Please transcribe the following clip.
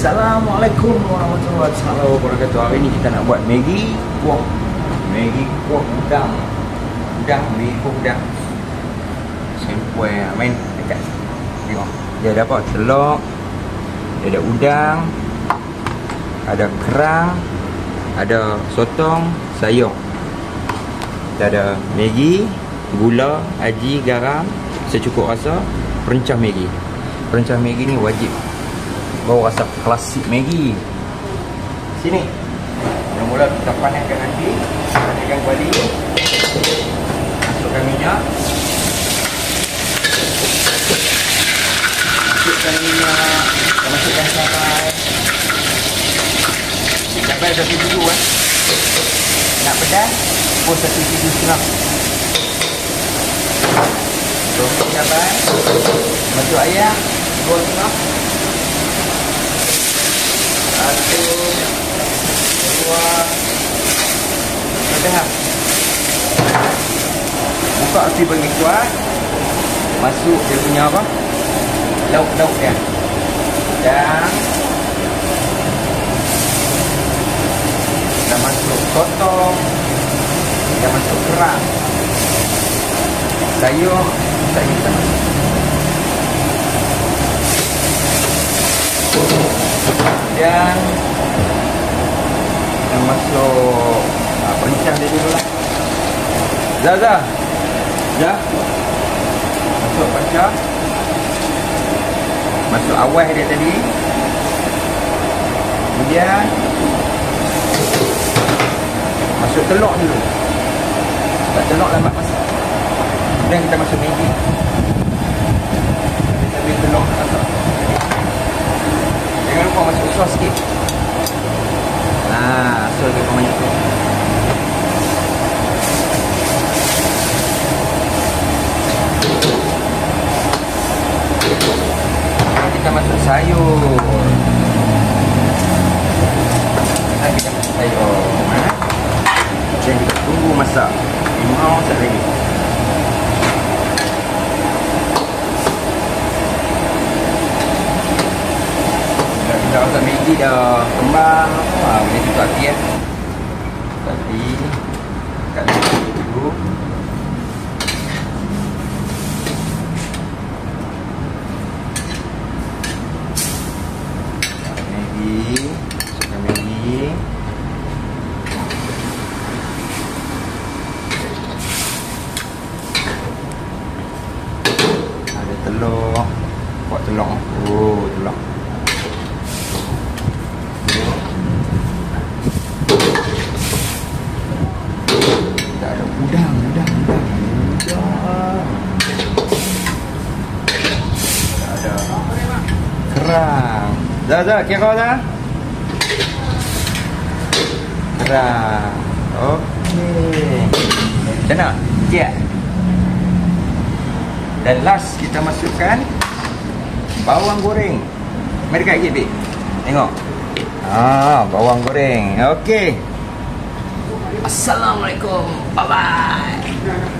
Assalamualaikum warahmatullahi wabarakatuh. Hari ni kita nak buat Maggi kuah. Maggi kuah udang. Maggi kuah udang. Simple ya. Main dekat. Tengok. Dia ada apa? Telur. Dia ada udang. Ada kerang. Ada sotong, sayur. Kita ada Maggi, gula, aji, garam secukup rasa. Perencah Maggi. Perencah Maggi ni wajib. Bawa rasa klasik Maggi. Sini. Mula-mula kita panaskan nanti. Panaskan kuali. Masukkan minyak. Masukkan minyak. Kita masukkan cabai. Cabai satu dulu Nak pedas, pun satu biji setengah. Tumis cabai. Masuk ayam. 2,5. Satu, dua, dah. Buka api bagi kuat. Masuk dia punya apa? Lauk-lauk dia. Dan dah masuk sotong. Dah masuk kerang. Sayur kita masuk. Dan yang masuk perencah dia dulu lah. Zaza. Ya. Masuk perencah. Masuk awal dia tadi. Kemudian masuk telur dulu. Sebab telur lambat masak. Kemudian kita masuk Maggi. Kita ambil telur nak masak. Jangan lupa masuk sos sikit. Sos dia banyak tu. Kita masuk sayur. Kita masuk sayur. Dan kita tunggu masak. 5 saat lagi. Kita rasa Maggi dah kembang. Boleh tutup api ya. Tapi kat dulu. Maggi. Masukkan Maggi. Ada telur. Buat telur. Telur. Udang. Ada kerang. Zaza, kira dah. Kerang. Okey. Macam mana? Siap. Dan last kita masukkan bawang goreng. Mari dekat lagi, Bik. Tengok. Bawang goreng. Okey. Assalamualaikum. Bye-bye.